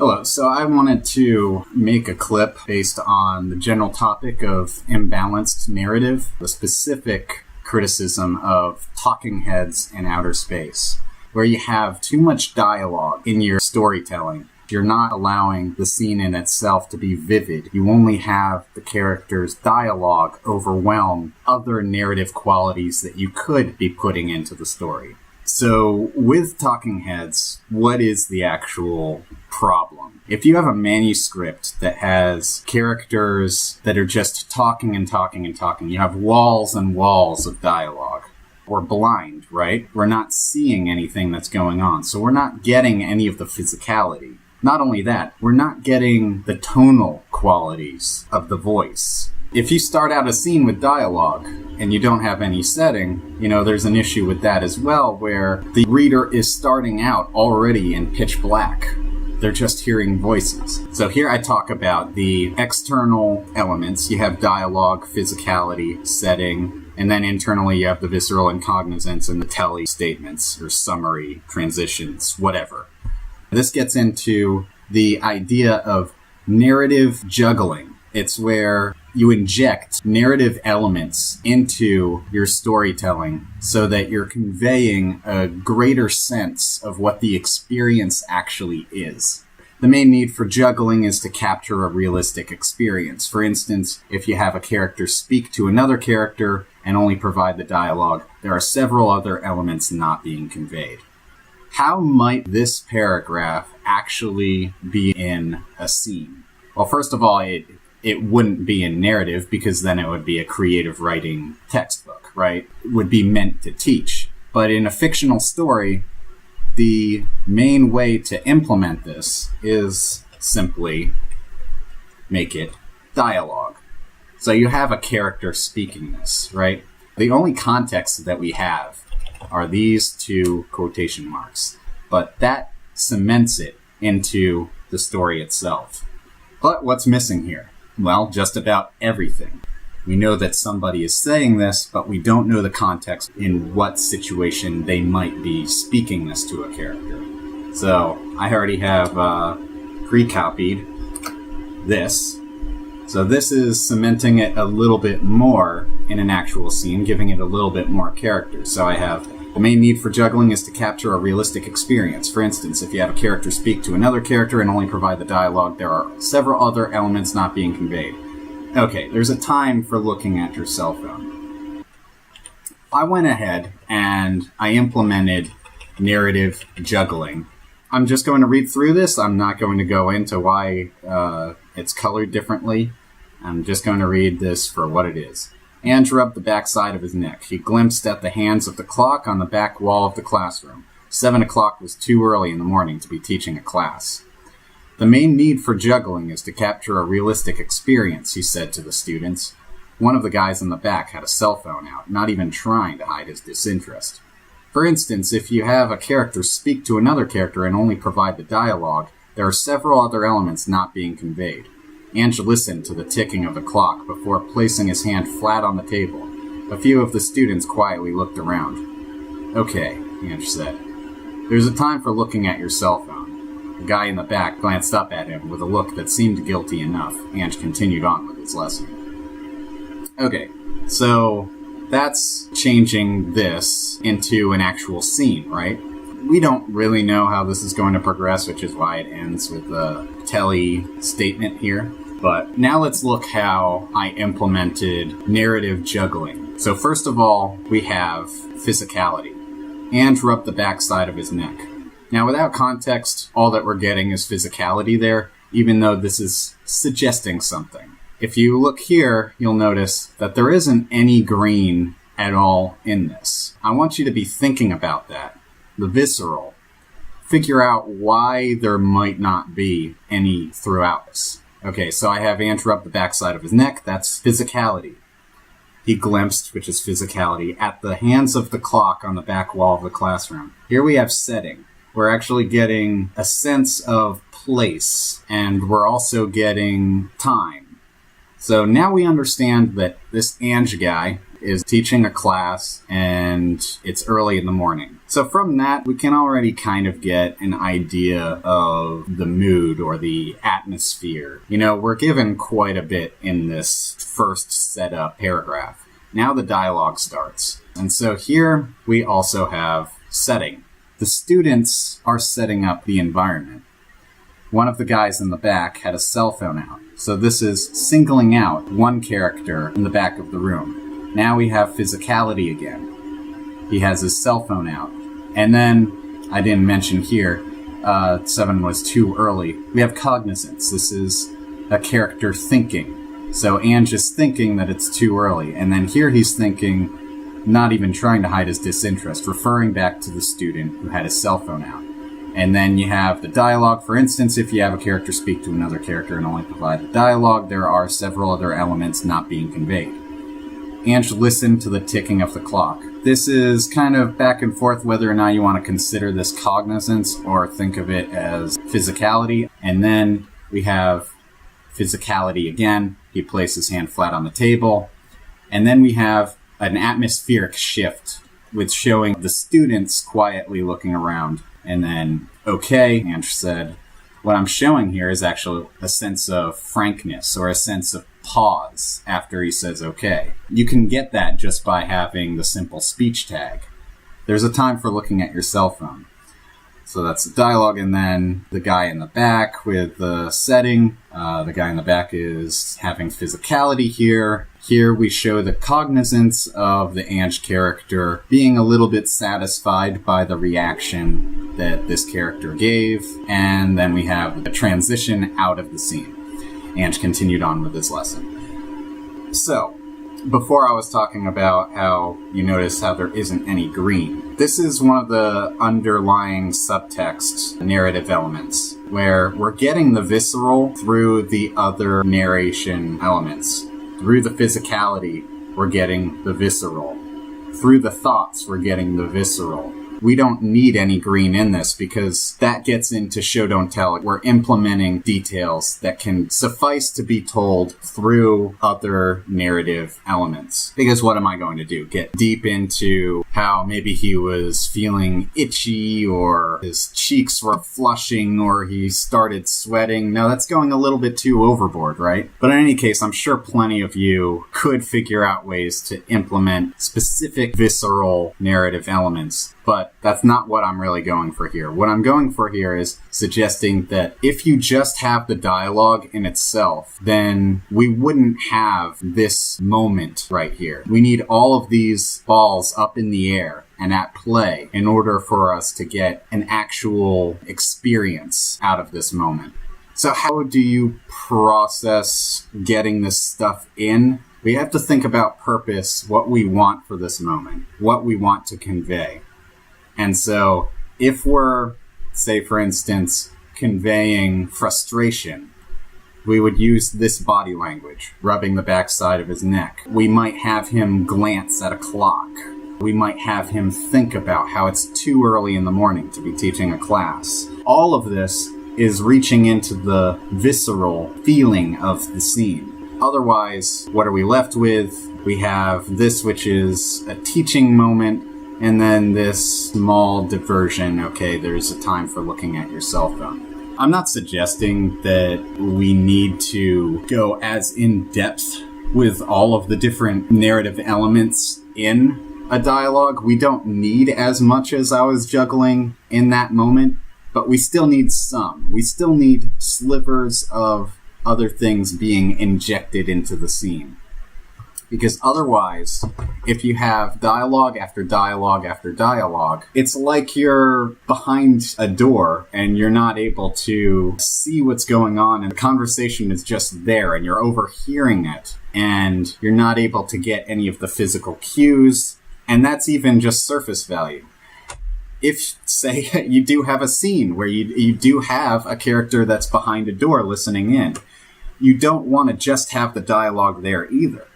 Hello, so I wanted to make a clip based on the general topic of imbalanced narrative, the specific criticism of talking heads in outer space, where you have too much dialogue in your storytelling. You're not allowing the scene in itself to be vivid. You only have the characters' dialogue overwhelm other narrative qualities that you could be putting into the story. So with talking heads, what is the actual problem? If you have a manuscript that has characters that are just talking and talking and talking, you have walls and walls of dialogue. We're blind, right? We're not seeing anything that's going on, so we're not getting any of the physicality. Not only that, we're not getting the tonal qualities of the voice. If you start out a scene with dialogue and you don't have any setting, there's an issue with that as well, where the reader is starting out already in pitch black. They're just hearing voices. So here I talk about the external elements. You have dialogue, physicality, setting, and then internally you have the visceral and cognizance and the tele statements or summary, transitions, whatever. This gets into the idea of narrative juggling. It's where you inject narrative elements into your storytelling so that you're conveying a greater sense of what the experience actually is. The main need for juggling is to capture a realistic experience. For instance, if you have a character speak to another character and only provide the dialogue, there are several other elements not being conveyed. How might this paragraph actually be in a scene? Well, first of all, it wouldn't be in narrative because then it would be a creative writing textbook, right? It would be meant to teach. But in a fictional story, the main way to implement this is simply make it dialogue. So you have a character speaking this, right? The only context that we have are these two quotation marks, but that cements it into the story itself. But what's missing here? Well, just about everything. We know that somebody is saying this, but we don't know the context in what situation they might be speaking this to a character. So I already have pre-copied this. So this is cementing it a little bit more in an actual scene, giving it a little bit more character. So I have the main need for juggling is to capture a realistic experience. For instance, if you have a character speak to another character and only provide the dialogue, there are several other elements not being conveyed. Okay, there's a time for looking at your cell phone. I went ahead and I implemented narrative juggling. I'm just going to read through this. I'm not going to go into why it's colored differently. I'm just going to read this for what it is. Ange rubbed the backside of his neck. He glimpsed at the hands of the clock on the back wall of the classroom. 7 o'clock was too early in the morning to be teaching a class. The main need for juggling is to capture a realistic experience, he said to the students. One of the guys in the back had a cell phone out, not even trying to hide his disinterest. For instance, if you have a character speak to another character and only provide the dialogue, there are several other elements not being conveyed. Ange listened to the ticking of the clock before placing his hand flat on the table. A few of the students quietly looked around. Okay, Ange said. There's a time for looking at your cell phone. The guy in the back glanced up at him with a look that seemed guilty enough. Ange continued on with his lesson. Okay, so that's changing this into an actual scene, right? We don't really know how this is going to progress, which is why it ends with a tele statement here. But now let's look how I implemented narrative juggling. So first of all, we have physicality. Ange rubbed the backside of his neck. Now without context, all that we're getting is physicality there, even though this is suggesting something. If you look here, you'll notice that there isn't any green at all in this. I want you to be thinking about that. The visceral. Figure out why there might not be any throughout this. Okay, so I have Ange rub the backside of his neck. That's physicality. He glimpsed, which is physicality, at the hands of the clock on the back wall of the classroom. Here we have setting. We're actually getting a sense of place, and we're also getting time. So now we understand that this Ange guy is teaching a class, and it's early in the morning. So from that, we can already kind of get an idea of the mood or the atmosphere. We're given quite a bit in this first setup paragraph. Now the dialogue starts. And so here we also have setting. The students are setting up the environment. One of the guys in the back had a cell phone out. So this is singling out one character in the back of the room. Now we have physicality again. He has his cell phone out. And then, I didn't mention here, 7 was too early. We have cognizance. This is a character thinking. So Ange is thinking that it's too early. And then here he's thinking, not even trying to hide his disinterest, referring back to the student who had his cell phone out. And then you have the dialogue. For instance, if you have a character speak to another character and only provide the dialogue, there are several other elements not being conveyed. Ange listened to the ticking of the clock. This is kind of back and forth whether or not you want to consider this cognizance or think of it as physicality. And then we have physicality again. He placed his hand flat on the table. And then we have an atmospheric shift with showing the students quietly looking around. And then, okay, Ange said, what I'm showing here is actually a sense of frankness or a sense of pause after he says okay. You can get that just by having the simple speech tag. There's a time for looking at your cell phone. So that's the dialogue, and then the guy in the back with the setting. The guy in the back is having physicality here. Here we show the cognizance of the Ange character being a little bit satisfied by the reaction that this character gave, and then we have the transition out of the scene. Ange continued on with his lesson. So, before I was talking about how you notice how there isn't any green. This is one of the underlying subtext narrative elements, where we're getting the visceral through the other narration elements. Through the physicality, we're getting the visceral. Through the thoughts, we're getting the visceral. We don't need any green in this because that gets into show don't tell. We're implementing details that can suffice to be told through other narrative elements. Because what am I going to do? Get deep into how maybe he was feeling itchy or his cheeks were flushing or he started sweating. No, that's going a little bit too overboard, right? But in any case, I'm sure plenty of you could figure out ways to implement specific visceral narrative elements. But that's not what I'm really going for here. What I'm going for here is suggesting that if you just have the dialogue in itself, then we wouldn't have this moment right here. We need all of these balls up in the air and at play in order for us to get an actual experience out of this moment. So how do you process getting this stuff in? We have to think about purpose, what we want for this moment, what we want to convey. And so if we're, say, for instance, conveying frustration, we would use this body language, rubbing the backside of his neck. We might have him glance at a clock. We might have him think about how it's too early in the morning to be teaching a class. All of this is reaching into the visceral feeling of the scene. Otherwise, what are we left with? We have this, which is a teaching moment, and then this small diversion, okay, there's a time for looking at your cell phone. I'm not suggesting that we need to go as in-depth with all of the different narrative elements in a dialogue. We don't need as much as I was juggling in that moment, but we still need some. We still need slivers of other things being injected into the scene. Because otherwise, if you have dialogue after dialogue after dialogue, it's like you're behind a door and you're not able to see what's going on and the conversation is just there and you're overhearing it and you're not able to get any of the physical cues, and that's even just surface value. If, say, you do have a scene where you do have a character that's behind a door listening in, you don't want to just have the dialogue there either.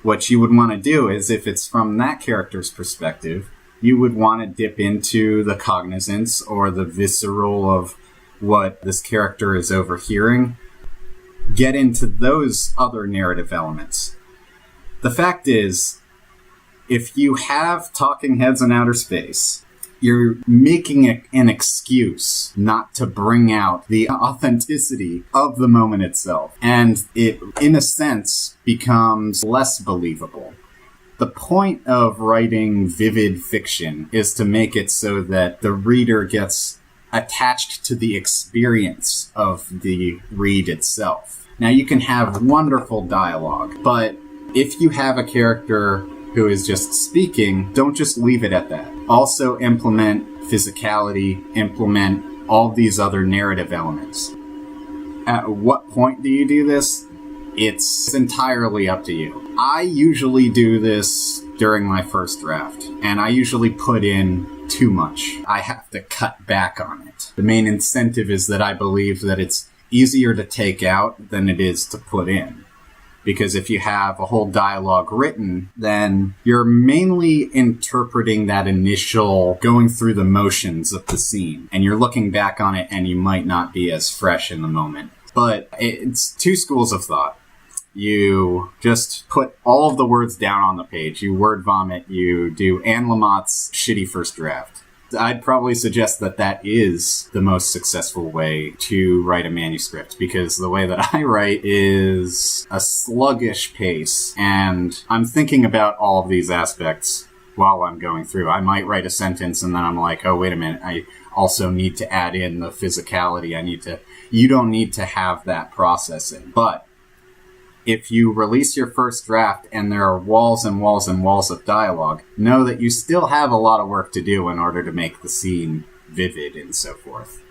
What you would want to do is, if it's from that character's perspective, you would want to dip into the cognizance or the visceral of what this character is overhearing. Get into those other narrative elements. The fact is, if you have talking heads in outer space, You're making an excuse not to bring out the authenticity of the moment itself. And it, in a sense, becomes less believable. The point of writing vivid fiction is to make it so that the reader gets attached to the experience of the read itself. Now, you can have wonderful dialogue, but if you have a character who is just speaking, don't just leave it at that. Also implement physicality, implement all these other narrative elements. At what point do you do this? It's entirely up to you. I usually do this during my first draft, and I usually put in too much. I have to cut back on it. The main incentive is that I believe that it's easier to take out than it is to put in. Because if you have a whole dialogue written, then you're mainly interpreting that initial going through the motions of the scene. And you're looking back on it and you might not be as fresh in the moment. But it's two schools of thought. You just put all of the words down on the page. You word vomit. You do Anne Lamott's shitty first draft. I'd probably suggest that that is the most successful way to write a manuscript, because the way that I write is a sluggish pace, and I'm thinking about all of these aspects while I'm going through. I might write a sentence and then I'm like, oh, wait a minute, I also need to add in the physicality. You don't need to have that processing. But if you release your first draft and there are walls and walls and walls of dialogue, know that you still have a lot of work to do in order to make the scene vivid and so forth.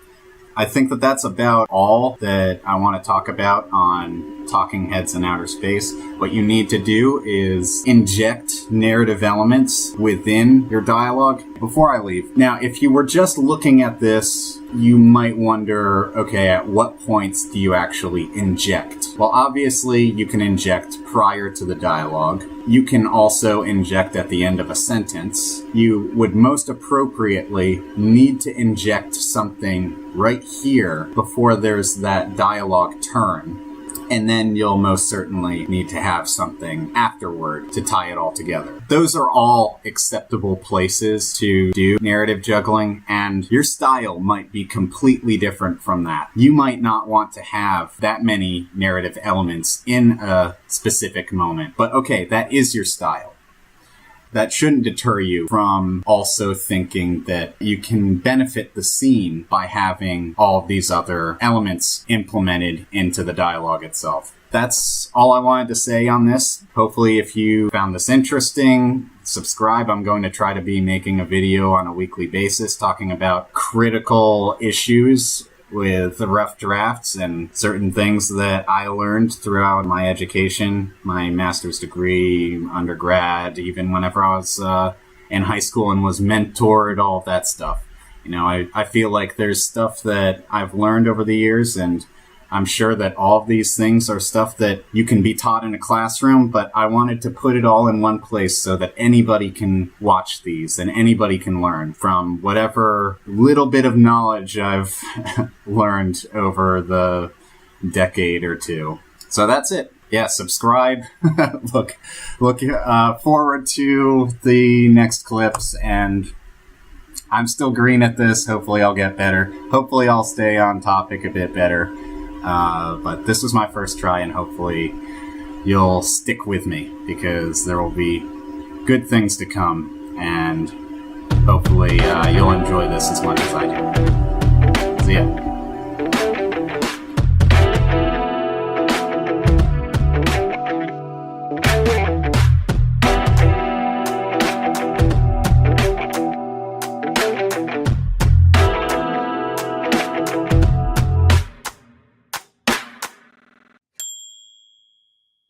I think that that's about all that I want to talk about on Talking Heads in Outer Space. What you need to do is inject narrative elements within your dialogue before I leave. Now, if you were just looking at this, you might wonder, okay, at what points do you actually inject? Well, obviously, you can inject prior to the dialogue. You can also inject at the end of a sentence. You would most appropriately need to inject something right here before there's that dialogue turn. And then you'll most certainly need to have something afterward to tie it all together. Those are all acceptable places to do narrative juggling, and your style might be completely different from that. You might not want to have that many narrative elements in a specific moment, but okay, that is your style. That shouldn't deter you from also thinking that you can benefit the scene by having all these other elements implemented into the dialogue itself. That's all I wanted to say on this. Hopefully, if you found this interesting, subscribe. I'm going to try to be making a video on a weekly basis talking about critical issues with the rough drafts and certain things that I learned throughout my education, my master's degree, undergrad, even whenever I was in high school and was mentored, all of that stuff. You know, I feel like there's stuff that I've learned over the years, and I'm sure that all of these things are stuff that you can be taught in a classroom, but I wanted to put it all in one place so that anybody can watch these and anybody can learn from whatever little bit of knowledge I've learned over the decade or two. So that's it. Yeah, subscribe. Look forward to the next clips, and I'm still green at this. Hopefully I'll get better. Hopefully I'll stay on topic a bit better. But this was my first try, and hopefully you'll stick with me, because there will be good things to come, and hopefully you'll enjoy this as much as I do. See ya.